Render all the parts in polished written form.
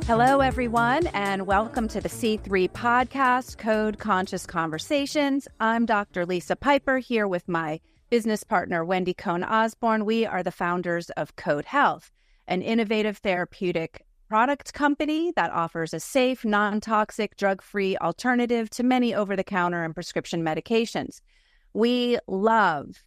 Hello, everyone, and welcome to the C3 podcast, Code Conscious Conversations. I'm Dr. Lisa Piper here with my business partner, Wendy Cohn-Osborne. We are the founders of Code Health, an innovative therapeutic product company that offers a safe, non-toxic, drug-free alternative to many over-the-counter and prescription medications. We love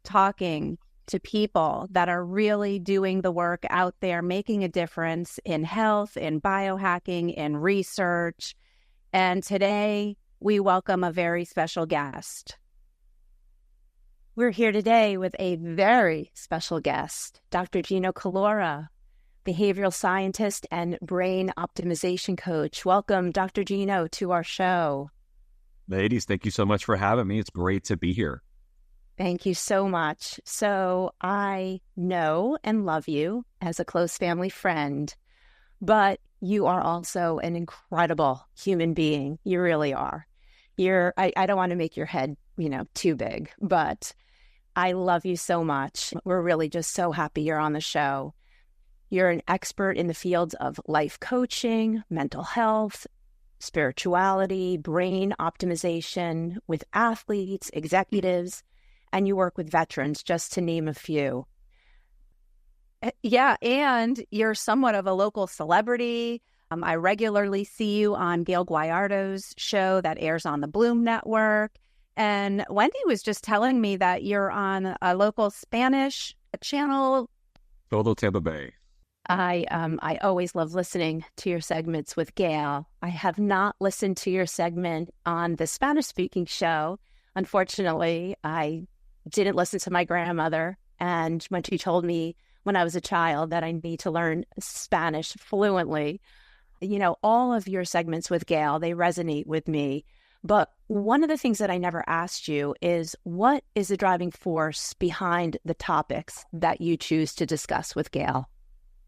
talking to people that are really doing the work out there, making a difference in health, in biohacking, in research. And today we welcome a very special guest. We're here today with a very special guest, Dr. Gino Collura, behavioral scientist and brain optimization coach. Welcome, Dr. Gino, to our show. Ladies, thank you so much for having me. It's great to be here. Thank you so much. So I know and love you as a close family friend, but you are also an incredible human being. You really are. I don't want to make your head, too big, but I love you so much. We're really just so happy you're on the show. You're an expert in the fields of life coaching, mental health, spirituality, brain optimization with athletes, executives, and you work with veterans, just to name a few. Yeah, and you're somewhat of a local celebrity. I regularly see you on Gail Guayardo's show that airs on the Bloom Network. And Wendy was just telling me that you're on a local Spanish channel. Todo Tampa Bay. I always love listening to your segments with Gail. I have not listened to your segment on the Spanish-speaking show. Unfortunately, I didn't listen to my grandmother, and when she told me when I was a child that I need to learn Spanish fluently, all of your segments with Gail, they resonate with me. But one of the things that I never asked you is, what is the driving force behind the topics that you choose to discuss with Gail?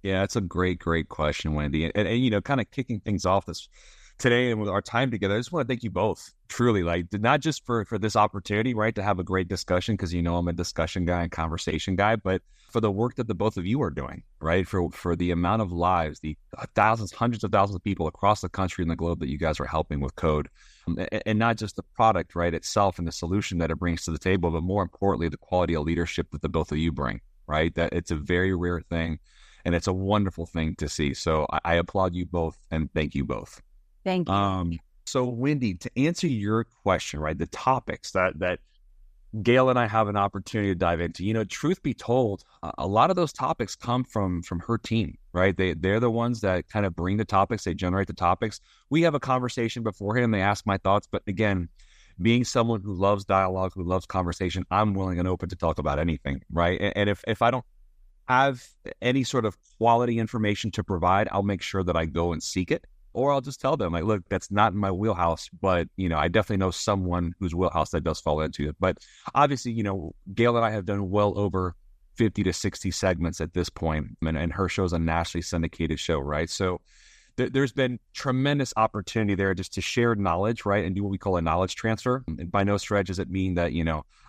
Yeah, that's a great question, Wendy. And kind of kicking things off this today and with our time together, I just want to thank you both, truly, not just for this opportunity, right, to have a great discussion, because I'm a discussion guy and conversation guy, but for the work that the both of you are doing, right, for the amount of lives, the thousands, hundreds of thousands of people across the country and the globe that you guys are helping with Code, and not just the product, right, itself and the solution that it brings to the table, but more importantly, the quality of leadership that the both of you bring, right, that it's a very rare thing, and it's a wonderful thing to see. So I applaud you both and thank you both. Thank you. So Wendy, to answer your question, right, the topics that Gail and I have an opportunity to dive into, truth be told, a lot of those topics come from her team, right? They're the ones that kind of bring the topics, they generate the topics. We have a conversation beforehand, they ask my thoughts, but again, being someone who loves dialogue, who loves conversation, I'm willing and open to talk about anything, right? And if I don't have any sort of quality information to provide, I'll make sure that I go and seek it. Or I'll just tell them, look, that's not in my wheelhouse, but, I definitely know someone whose wheelhouse that does fall into it. But obviously, Gail and I have done well over 50 to 60 segments at this point, and her show's a nationally syndicated show, right? So there's been tremendous opportunity there just to share knowledge, right, and do what we call a knowledge transfer. And by no stretch does it mean that,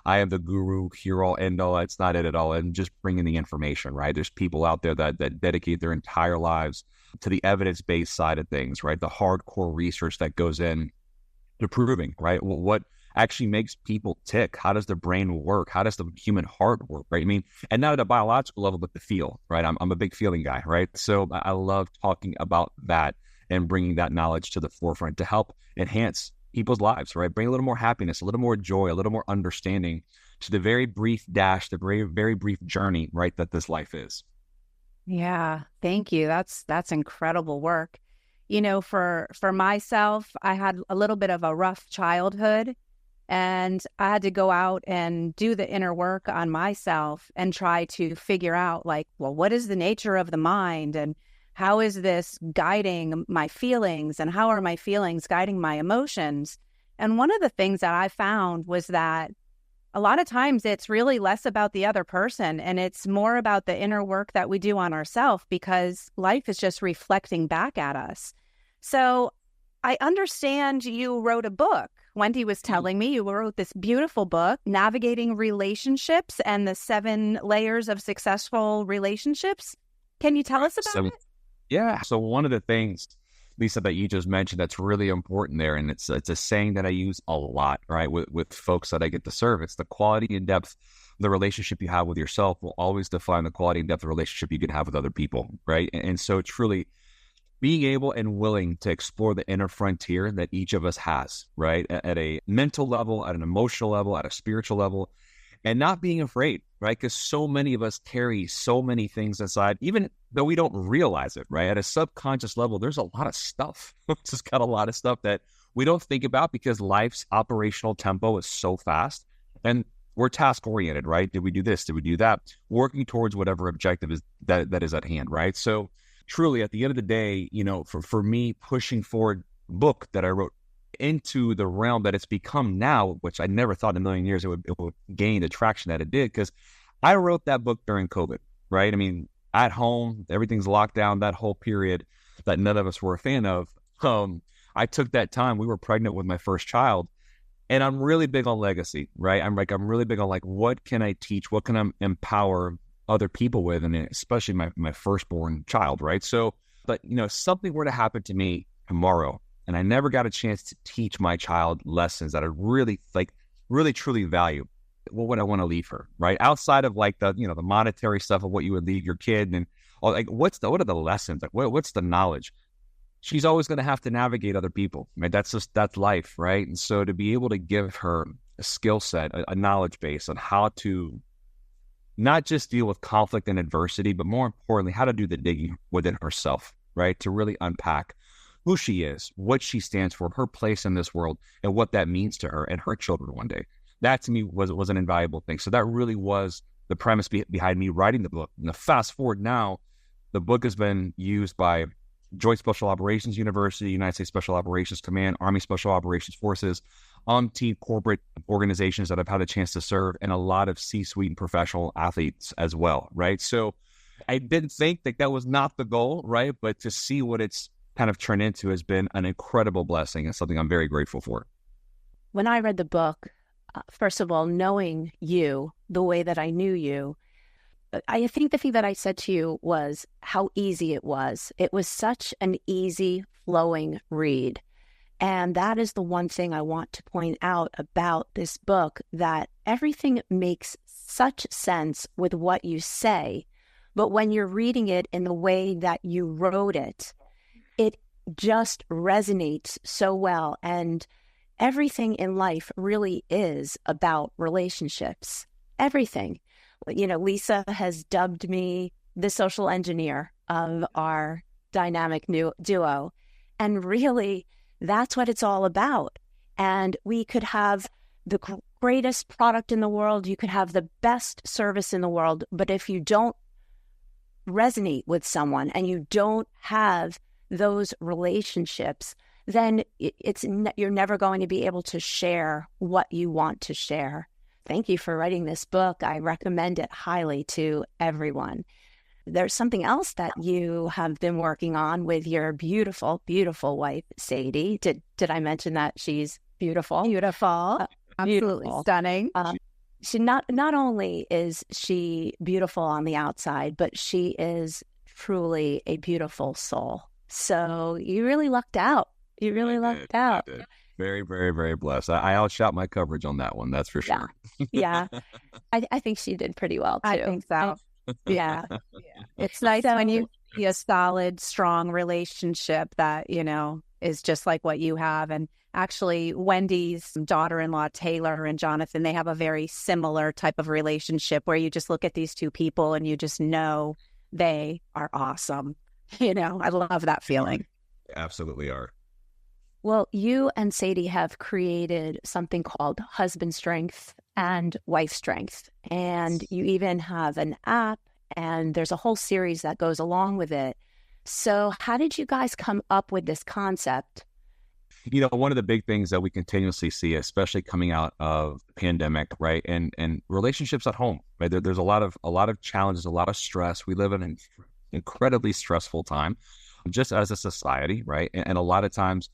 I am the guru, cure-all, end-all. It's not it at all. And just bringing the information, right? There's people out there that dedicate their entire lives to the evidence-based side of things, right? The hardcore research that goes in to proving, right? What actually makes people tick? How does the brain work? How does the human heart work, right? And not at a biological level, but the feel, right? I'm a big feeling guy, right? So I love talking about that and bringing that knowledge to the forefront to help enhance people's lives, right? Bring a little more happiness, a little more joy, a little more understanding to the very brief dash, the very, very brief journey, right, that this life is. Yeah, thank you. That's incredible work. For myself, I had a little bit of a rough childhood, and I had to go out and do the inner work on myself and try to figure out, what is the nature of the mind, and how is this guiding my feelings, and how are my feelings guiding my emotions? And one of the things that I found was that a lot of times it's really less about the other person, and it's more about the inner work that we do on ourselves, because life is just reflecting back at us. So I understand you wrote a book. Wendy was telling me you wrote this beautiful book, Navigating Relationships and the 7 Layers of Successful Relationships. Can you tell us about it? Yeah. So one of the things, Lisa, that you just mentioned that's really important there, and it's a saying that I use a lot, right, with folks that I get to serve. It's the quality and depth of the relationship you have with yourself will always define the quality and depth of the relationship you can have with other people, right? And so truly being able and willing to explore the inner frontier that each of us has, right, at a mental level, at an emotional level, at a spiritual level, and not being afraid, right? Because so many of us carry so many things inside, even though we don't realize it, right? At a subconscious level, there's a lot of stuff. It's just got a lot of stuff that we don't think about because life's operational tempo is so fast. And we're task oriented, right? Did we do this? Did we do that? Working towards whatever objective is that is at hand, right? So truly, at the end of the day, for me, pushing forward a book that I wrote into the realm that it's become now, which I never thought in a million years it would gain the traction that it did, because I wrote that book during COVID, right? I mean, at home, everything's locked down, that whole period that none of us were a fan of. I took that time. We were pregnant with my first child, and I'm really big on legacy, right? I'm really big on what can I teach? What can I empower other people with, and especially my firstborn child, right? So, but something were to happen to me tomorrow, and I never got a chance to teach my child lessons that I really truly value, what would I want to leave her, right? Outside of the monetary stuff of what you would leave your kid, and what are the lessons? What's the knowledge? She's always going to have to navigate other people, right? That's life, right? And so to be able to give her a skill set, a knowledge base on how to not just deal with conflict and adversity, but more importantly, how to do the digging within herself, right? To really unpack who she is, what she stands for, her place in this world, and what that means to her and her children one day. That to me was an invaluable thing. So that really was the premise behind me writing the book. And fast forward now, the book has been used by Joint Special Operations University, United States Special Operations Command, Army Special Operations Forces, umpteen corporate organizations that I've had a chance to serve, and a lot of C-suite and professional athletes as well, right? So I didn't think that was not the goal, right? But to see what it's kind of turned into has been an incredible blessing and something I'm very grateful for. When I read the book, first of all, knowing you the way that I knew you, I think the thing that I said to you was how easy it was. It was such an easy flowing read. And that is the one thing I want to point out about this book, that everything makes such sense with what you say. But when you're reading it in the way that you wrote it, it just resonates so well. And everything in life really is about relationships. Everything. Lisa has dubbed me the social engineer of our dynamic new duo. And really, that's what it's all about. And we could have the greatest product in the world. You could have the best service in the world. But if you don't resonate with someone and you don't have those relationships, then you're never going to be able to share what you want to share. Thank you for writing this book. I recommend it highly to everyone. There's something else that you have been working on with your beautiful, beautiful wife, Sadie. Did I mention that she's beautiful? Beautiful. Absolutely Beautiful. Stunning. She not only is she beautiful on the outside, but she is truly a beautiful soul. So you really lucked out. You really lucked out. Very, very, very blessed. I outshot my coverage on that one. That's for sure. Yeah. I think she did pretty well too. I think so. Yeah. It's nice when you see a solid, strong relationship that, is just like what you have. And actually, Wendy's daughter-in-law, Taylor, and Jonathan, they have a very similar type of relationship where you just look at these two people and you just know they are awesome. I love that feeling. Absolutely are. Well, you and Sadie have created something called Husband Strength and Wife Strength. And you even have an app, and there's a whole series that goes along with it. So how did you guys come up with this concept? One of the big things that we continuously see, especially coming out of the pandemic, right, and relationships at home, right? There's a lot of challenges, a lot of stress. We live in an incredibly stressful time, just as a society, right? And a lot of times,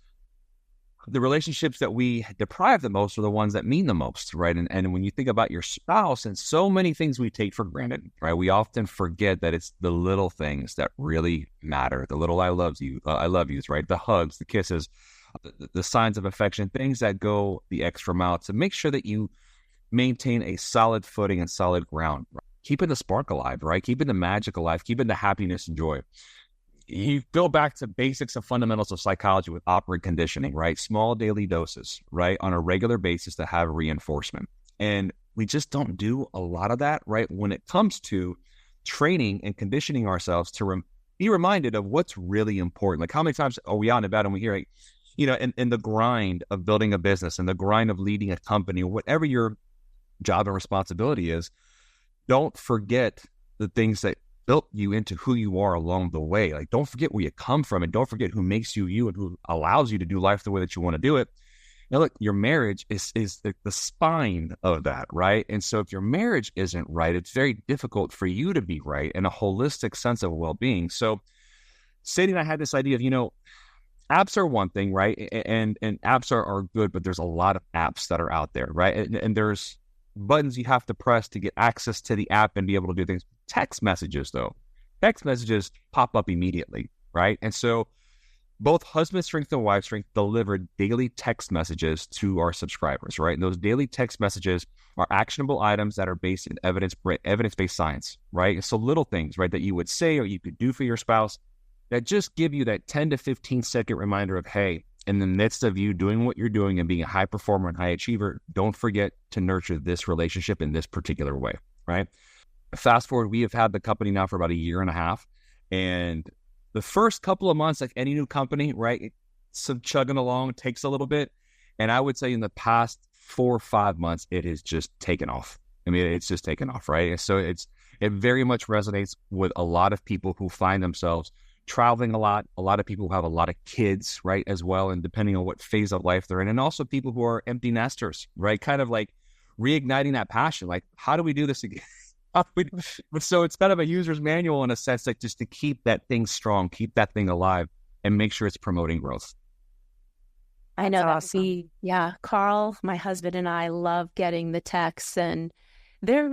the relationships that we deprive the most are the ones that mean the most, right? And when you think about your spouse and so many things we take for granted, right? We often forget that it's the little things that really matter. The little I love yous, right? The hugs, the kisses, the signs of affection, things that go the extra mile to make sure that you maintain a solid footing and solid ground, right? Keeping the spark alive, right? Keeping the magic alive, keeping the happiness and joy. You go back to basics and fundamentals of psychology with operant conditioning, right? Small daily doses, right? On a regular basis to have reinforcement. And we just don't do a lot of that, right? When it comes to training and conditioning ourselves to be reminded of what's really important. Like how many times are we out and about and we hear, like, in the grind of building a business and the grind of leading a company, or whatever your job and responsibility is, don't forget the things that built you into who you are along the way. Like, don't forget where you come from, and don't forget who makes you you and who allows you to do life the way that you want to do it. Now, look, your marriage is the spine of that, right? And so if your marriage isn't right, it's very difficult for you to be right in a holistic sense of well-being. So Sadie and I had this idea of, apps are one thing, right? And apps are good, but there's a lot of apps that are out there, right? And there's buttons you have to press to get access to the app and be able to do things. Text messages pop up immediately, right? And so both Husband Strength and Wife Strength deliver daily text messages to our subscribers, right? And those daily text messages are actionable items that are based in evidence-based science, right? So little things, right, that you would say or you could do for your spouse that just give you that 10 to 15 second reminder of, hey, in the midst of you doing what you're doing and being a high performer and high achiever, don't forget to nurture this relationship in this particular way, right? Fast forward, we have had the company now for about a year and a half. And the first couple of months, like any new company, right, it's chugging along, takes a little bit. And I would say in the past 4 or 5 months, it has just taken off. I mean, it's just taken off, right? So it very much resonates with a lot of people who find themselves traveling a lot of people who have a lot of kids, right, as well, and depending on what phase of life they're in, and also people who are empty nesters, right, kind of like reigniting that passion, like, how do we do this again? So it's kind of a user's manual in a sense, like just to keep that thing strong, keep that thing alive, and make sure it's promoting growth. I know that Carl, my husband, and I love getting the texts, and they're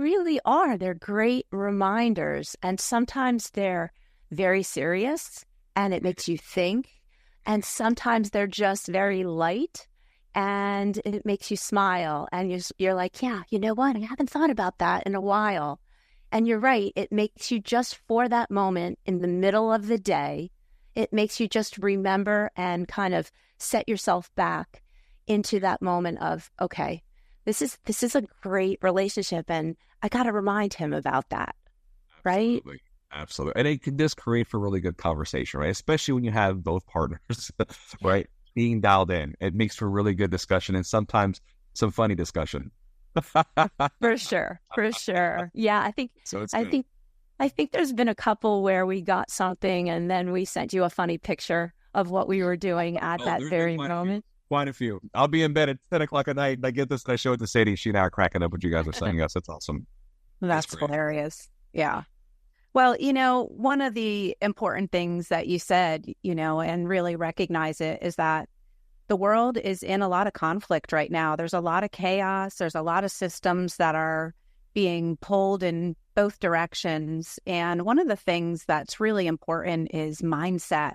great reminders, and sometimes they're very serious and it makes you think, and sometimes they're just very light and it makes you smile, and you're like, yeah, you know what, I haven't thought about that in a while. And you're right, it makes you just for that moment in the middle of the day, it makes you just remember and kind of set yourself back into that moment of, okay, this is a great relationship and I got to remind him about that. Right? Absolutely. And it can just create for really good conversation, right? Especially when you have both partners, right, being dialed in. It makes for really good discussion and sometimes some funny discussion. For sure. Yeah, I think there's been a couple where we got something and then we sent you a funny picture of what we were doing at that very moment. Quite a few. I'll be in bed at 10 o'clock at night and I get this and I show it to Sadie. She and I are cracking up what you guys are saying. Yes, that's awesome. That's hilarious. Yeah. Well, one of the important things that you said, and really recognize it, is that the world is in a lot of conflict right now. There's a lot of chaos. There's a lot of systems that are being pulled in both directions. And one of the things that's really important is mindset,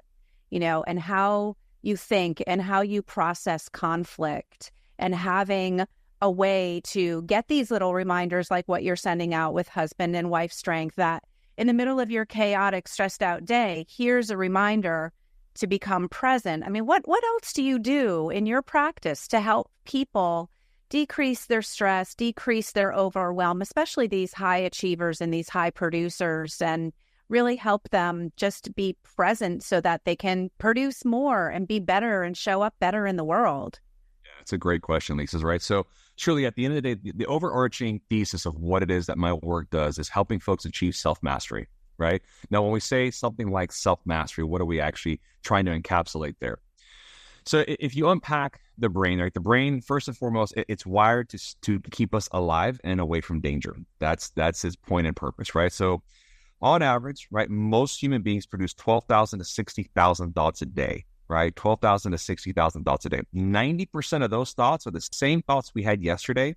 and how you think and how you process conflict, and having a way to get these little reminders like what you're sending out with Husband and Wife Strength, that in the middle of your chaotic, stressed out day, here's a reminder to become present. I mean, what else do you do in your practice to help people decrease their stress, decrease their overwhelm, especially these high achievers and these high producers, and really help them just be present so that they can produce more and be better and show up better in the world? Yeah, it's a great question, Lisa, right? So surely at the end of the day, the overarching thesis of what it is that my work does is helping folks achieve self-mastery, right? Now, when we say something like self-mastery, what are we actually trying to encapsulate there? So if you unpack the brain, right, the brain, first and foremost, it's wired to keep us alive and away from danger. That's its point and purpose, right? So on average, right, most human beings produce 12,000 to 60,000 thoughts a day, right? 12,000 to 60,000 thoughts a day. 90% of those thoughts are the same thoughts we had yesterday.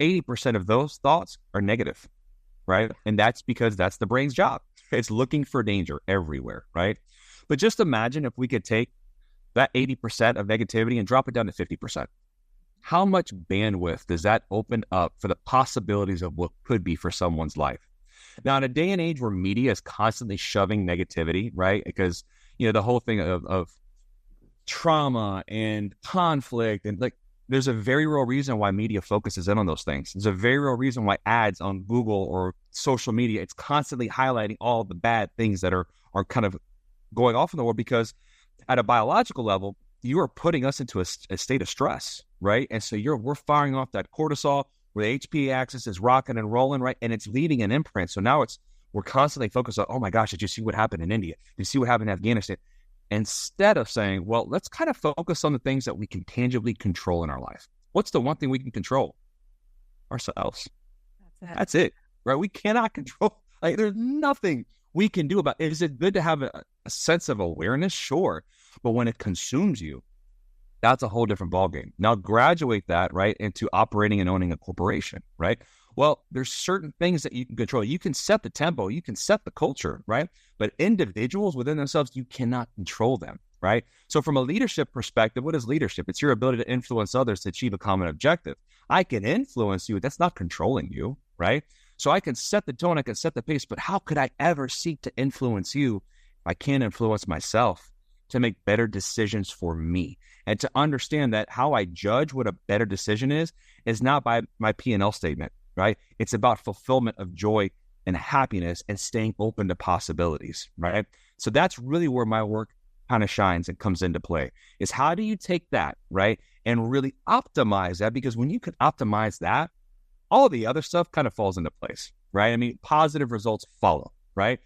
80% of those thoughts are negative, right? And that's because that's the brain's job. It's looking for danger everywhere, right? But just imagine if we could take that 80% of negativity and drop it down to 50%. How much bandwidth does that open up for the possibilities of what could be for someone's life? Now, in a day and age where media is constantly shoving negativity, right? Because, the whole thing of trauma and conflict and there's a very real reason why media focuses in on those things. There's a very real reason why ads on Google or social media, it's constantly highlighting all the bad things that are kind of going off in the world, because at a biological level, you are putting us into a state of stress, right? And so we're firing off that cortisol where the HPA axis is rocking and rolling, right? And it's leaving an imprint. So now we're constantly focused on, oh my gosh, did you see what happened in India? Did you see what happened in Afghanistan? Instead of saying, well, let's kind of focus on the things that we can tangibly control in our life. What's the one thing we can control? Ourselves. That's it, right? We cannot control, there's nothing we can do about it. Is it good to have a sense of awareness? Sure. But when it consumes you, that's a whole different ballgame. Now graduate that, right, into operating and owning a corporation, right? Well, there's certain things that you can control. You can set the tempo, you can set the culture, right? But individuals within themselves, you cannot control them, right? So from a leadership perspective, what is leadership? It's your ability to influence others to achieve a common objective. I can influence you. That's not controlling you, right? So I can set the tone, I can set the pace, but how could I ever seek to influence you if I can't influence myself to make better decisions for me? And to understand that how I judge what a better decision is not by my P&L statement, right? It's about fulfillment of joy and happiness and staying open to possibilities, right? So that's really where my work kind of shines and comes into play, is how do you take that, right, and really optimize that? Because when you can optimize that, all the other stuff kind of falls into place, right? I mean, positive results follow, right?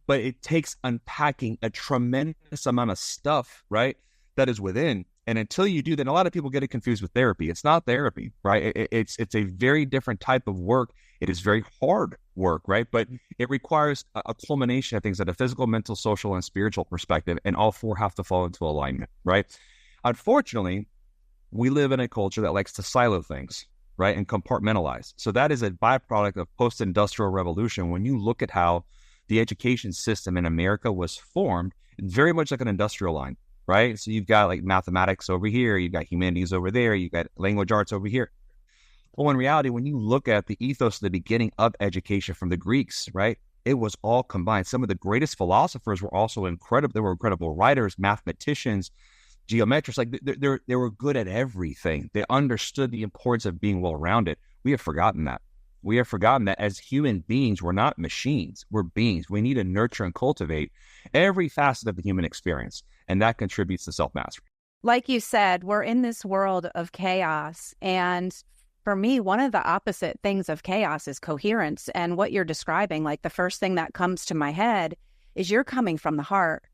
But it takes unpacking a tremendous amount of stuff, right, that is within. And until you do that, a lot of people get it confused with therapy. It's not therapy, right? It's a very different type of work. It is very hard work, right? But it requires a culmination of things at a physical, mental, social, and spiritual perspective, and all four have to fall into alignment, right? Unfortunately, we live in a culture that likes to silo things, right, and compartmentalize. So that is a byproduct of post-industrial revolution. When you look at how the education system in America was formed, very much like an industrial line, right? So you've got mathematics over here, you've got humanities over there, you've got language arts over here. Well, in reality, when you look at the ethos of the beginning of education from the Greeks, right, it was all combined. Some of the greatest philosophers were also incredible. They were incredible writers, mathematicians, geometrists. They were good at everything. They understood the importance of being well-rounded. We have forgotten that. We have forgotten that as human beings, we're not machines. We're beings. We need to nurture and cultivate every facet of the human experience, and that contributes to self-mastery. Like you said, we're in this world of chaos, and for me, one of the opposite things of chaos is coherence. And what you're describing, the first thing that comes to my head is you're coming from the heart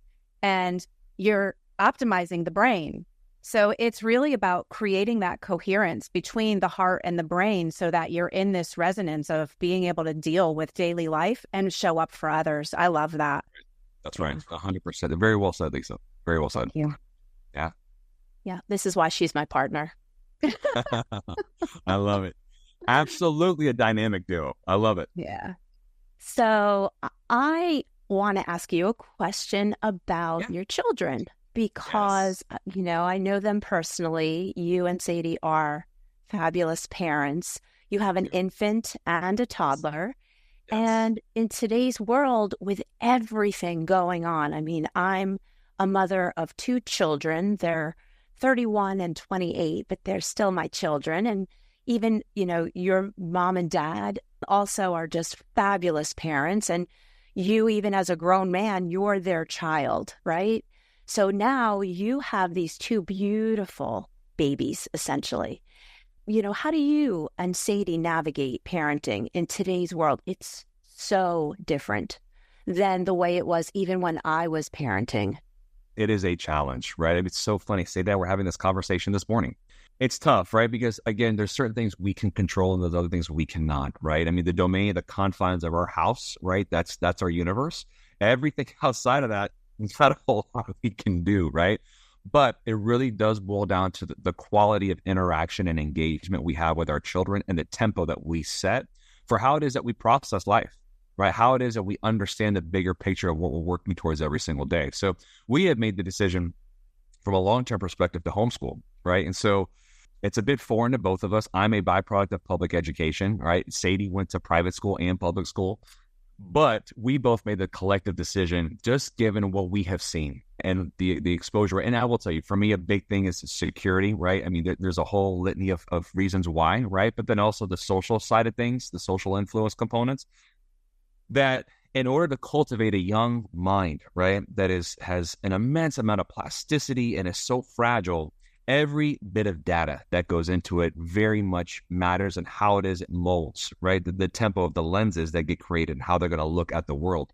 and you're optimizing the brain. So it's really about creating that coherence between the heart and the brain so that you're in this resonance of being able to deal with daily life and show up for others. I love that. That's right. 100%. Very well said, Lisa. Very well said. Thank you. Yeah. Yeah. This is why she's my partner. I love it. Absolutely a dynamic duo. I love it. Yeah. So I want to ask you a question about your children. Because, I know them personally. You and Sadie are fabulous parents. You have an infant and a toddler. Yes. And in today's world, with everything going on, I'm a mother of two children. They're 31 and 28, but they're still my children. And even, your mom and dad also are just fabulous parents. And you, even as a grown man, you're their child, right? So now you have these two beautiful babies, essentially. How do you and Sadie navigate parenting in today's world? It's so different than the way it was even when I was parenting. It is a challenge, right? It's so funny. Say that we're having this conversation this morning. It's tough, right? Because again, there's certain things we can control and there's other things we cannot, right? The domain, the confines of our house, right? That's our universe. Everything outside of that, there's not a whole lot we can do, right? But it really does boil down to the quality of interaction and engagement we have with our children and the tempo that we set for how it is that we process life, right? How it is that we understand the bigger picture of what we're working towards every single day. So we have made the decision from a long-term perspective to homeschool, right? And so it's a bit foreign to both of us. I'm a byproduct of public education, right? Sadie went to private school and public school. But we both made the collective decision, just given what we have seen and the exposure. And I will tell you, for me, a big thing is security, right? I mean, there's a whole litany of reasons why, right? But then also the social side of things, the social influence components, that in order to cultivate a young mind, right, that has an immense amount of plasticity and is so fragile, every bit of data that goes into it very much matters, and how it is it molds, right? The tempo of the lenses that get created and how they're going to look at the world.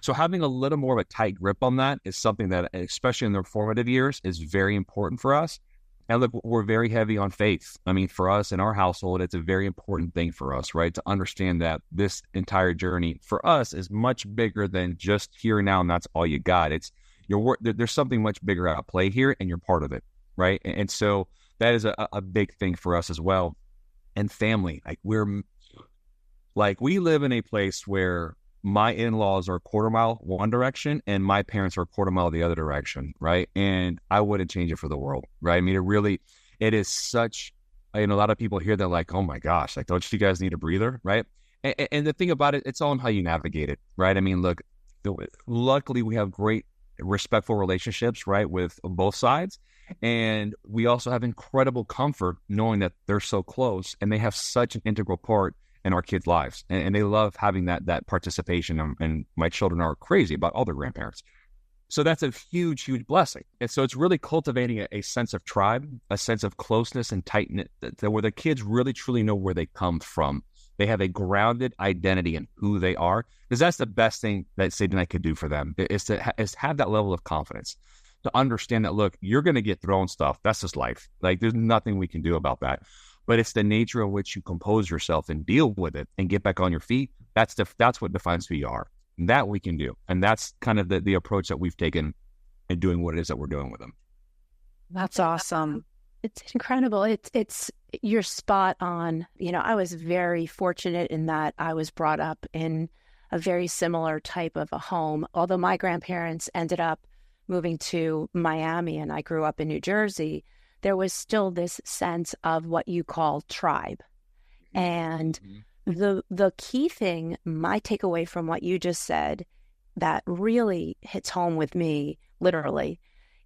So having a little more of a tight grip on that is something that, especially in their formative years, is very important for us. And look, we're very heavy on faith. I mean, for us in our household, it's a very important thing for us, right? To understand that this entire journey for us is much bigger than just here and now, and that's all you got. It's there's something much bigger at play here, and you're part of it. Right. And so that is a big thing for us as well. And family, we live in a place where my in-laws are a quarter mile one direction and my parents are a quarter mile the other direction. Right. And I wouldn't change it for the world. Right. I mean, it is such, a lot of people hear that like, oh my gosh, like, don't you guys need a breather? Right. And the thing about it, it's all in how you navigate it. Right. I mean, look, luckily we have great respectful relationships, right, with both sides. And we also have incredible comfort knowing that they're so close and they have such an integral part in our kids' lives. And they love having that participation. And my children are crazy about all their grandparents. So that's a huge, huge blessing. And so it's really cultivating a sense of tribe, a sense of closeness and tight-knit, where the kids really, truly know where they come from. They have a grounded identity in who they are, because that's the best thing that Sadie and I could do for them, is to have that level of confidence, to understand that, look, you're going to get thrown stuff. That's just life. Like, there's nothing we can do about that. But it's the nature in which you compose yourself and deal with it and get back on your feet. That's what defines who you are. And that we can do. And that's kind of the approach that we've taken in doing what it is that we're doing with them. That's awesome. It's incredible. It's you're spot on. I was very fortunate in that I was brought up in a very similar type of a home. Although my grandparents ended up moving to Miami and I grew up in New Jersey, there was still this sense of what you call tribe. And the key thing, my takeaway from what you just said, that really hits home with me, literally,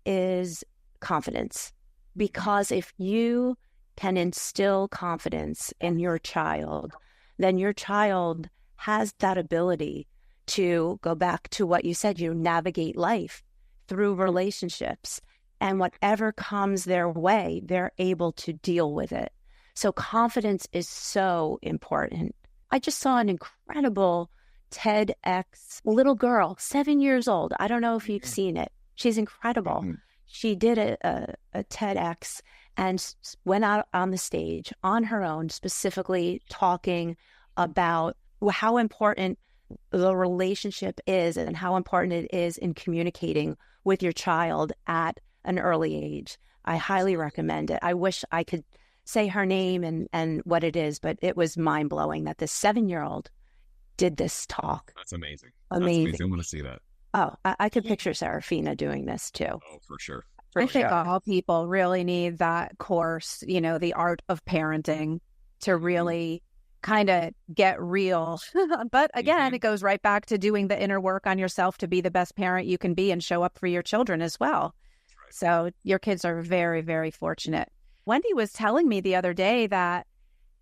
is confidence. Because if you can instill confidence in your child, then your child has that ability to go back to what you said, navigate life through relationships, and whatever comes their way, they're able to deal with it. So confidence is so important. I just saw an incredible TEDx little girl, 7 years old. I don't know if you've seen it. She's incredible. She did a TEDx and went out on the stage on her own, specifically talking about how important the relationship is and how important it is in communicating with your child at an early age. I highly recommend it. I wish I could say her name and what it is, but it was mind-blowing that this 7-year-old did this talk. That's amazing. Amazing. That's amazing. I want to see that. Oh, I could picture Serafina doing this too. Oh, for sure. I think all people really need that course, the art of parenting, to really kind of get real. But again, it goes right back to doing the inner work on yourself to be the best parent you can be and show up for your children as well. Right. So your kids are very, very fortunate. Wendy was telling me the other day that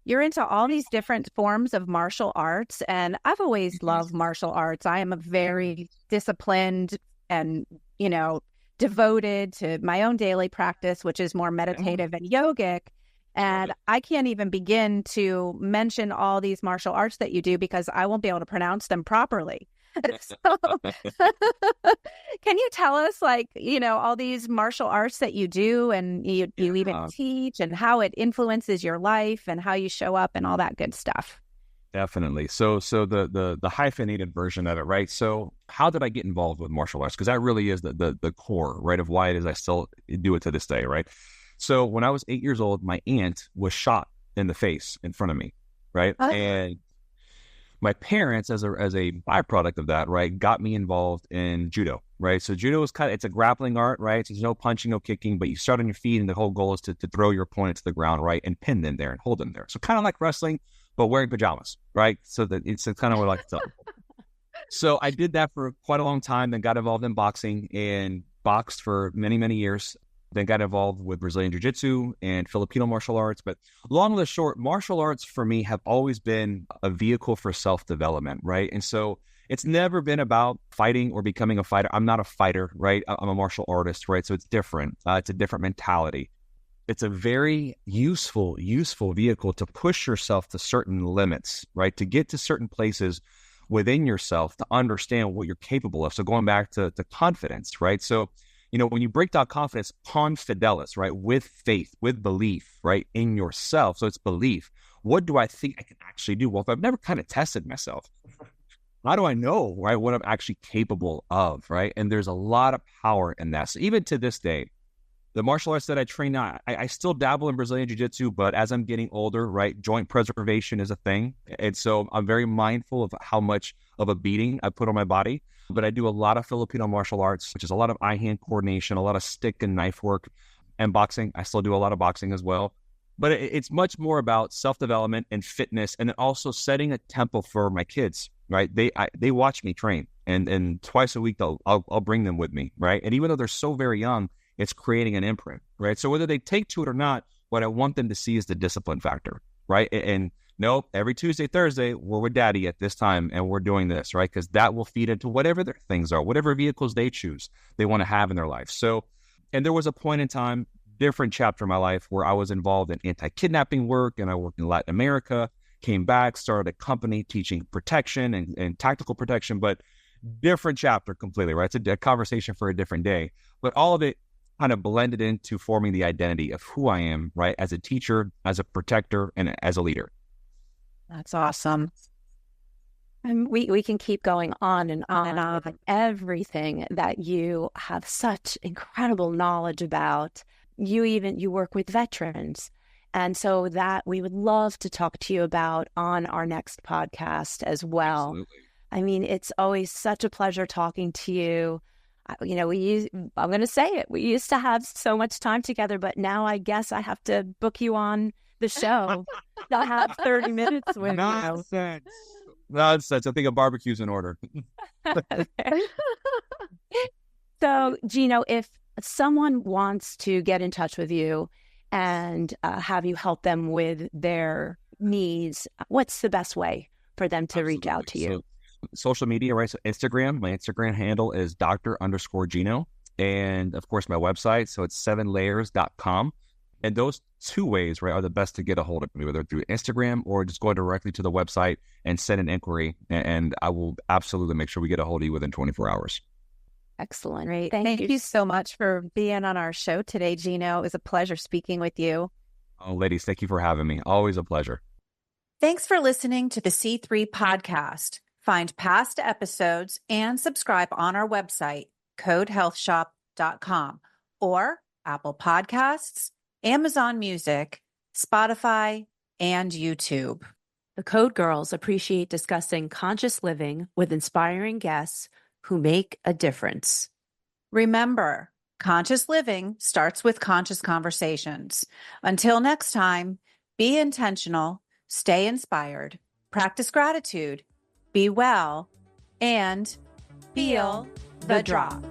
you're into all these different forms of martial arts. And I've always loved martial arts. I am a very disciplined and, devoted to my own daily practice, which is more meditative and yogic. And I can't even begin to mention all these martial arts that you do because I won't be able to pronounce them properly. So, can you tell us, all these martial arts that you do and you even teach, and how it influences your life and how you show up and all that good stuff? Definitely. So the hyphenated version of it, right? So how did I get involved with martial arts? Because that really is the core, right, of why it is I still do it to this day, right? So when I was 8 years old, my aunt was shot in the face in front of me, right? And my parents, as a byproduct of that, right, got me involved in judo, right? So judo is it's a grappling art, right? So there's no punching, no kicking, but you start on your feet, and the whole goal is to throw your opponent to the ground, right, and pin them there and hold them there. So kind of like wrestling, but wearing pajamas, right? So that it's kind of what I like to tell. So I did that for quite a long time, then got involved in boxing and boxed for many, many years. Then got involved with Brazilian Jiu-Jitsu and Filipino martial arts. But long and short, martial arts for me have always been a vehicle for self-development, right? And so it's never been about fighting or becoming a fighter. I'm not a fighter, right? I'm a martial artist, right? So it's different. It's a different mentality. It's a very useful vehicle to push yourself to certain limits, right? To get to certain places within yourself to understand what you're capable of. So going back to confidence, right? So, when you break down confidence, confidelis, right? With faith, with belief, right? In yourself. So it's belief. What do I think I can actually do? Well, if I've never kind of tested myself, how do I know, right, what I'm actually capable of, right? And there's a lot of power in that. So even to this day, the martial arts that I train now, I still dabble in Brazilian Jiu-Jitsu, but as I'm getting older, right, joint preservation is a thing. And so I'm very mindful of how much of a beating I put on my body. But I do a lot of Filipino martial arts, which is a lot of eye-hand coordination, a lot of stick and knife work, and boxing. I still do a lot of boxing as well. But it's much more about self-development and fitness, and then also setting a tempo for my kids, right? They watch me train, and twice a week I'll bring them with me, right? And even though they're so very young, it's creating an imprint, right? So whether they take to it or not, what I want them to see is the discipline factor, right? And no, every Tuesday, Thursday, we're with daddy at this time and we're doing this, right? Because that will feed into whatever their things are, whatever vehicles they choose, they want to have in their life. So, and there was a point in time, different chapter in my life where I was involved in anti-kidnapping work, and I worked in Latin America, came back, started a company teaching protection and tactical protection, but different chapter completely, right? It's a conversation for a different day. But all of it kind of blended into forming the identity of who I am, right? As a teacher, as a protector, and as a leader. That's awesome. And we can keep going on and on and on. Everything that you have such incredible knowledge about. You work with veterans. And so that we would love to talk to you about on our next podcast as well. Absolutely. I mean, it's always such a pleasure talking to you. I'm going to say it. We used to have so much time together, but now I guess I have to book you on the show. I'll have 30 minutes with you. Nonsense. I think a barbecue's in order. So, Gino, if someone wants to get in touch with you and have you help them with their needs, what's the best way for them to reach out to you? So, social media, right? So Instagram, my Instagram handle is Dr._Gino. And of course, my website. So it's 7layers.com. And those two ways, right, are the best to get a hold of me, whether through Instagram or just go directly to the website and send an inquiry. And I will absolutely make sure we get a hold of you within 24 hours. Excellent. Great. Thank you so much for being on our show today, Gino. It was a pleasure speaking with you. Oh, ladies, thank you for having me. Always a pleasure. Thanks for listening to the C3 podcast. Find past episodes and subscribe on our website, codehealthshop.com, or Apple Podcasts, Amazon Music, Spotify, and YouTube. The Code Girls appreciate discussing conscious living with inspiring guests who make a difference. Remember, conscious living starts with conscious conversations. Until next time, be intentional, stay inspired, practice gratitude, be well, and feel the drop.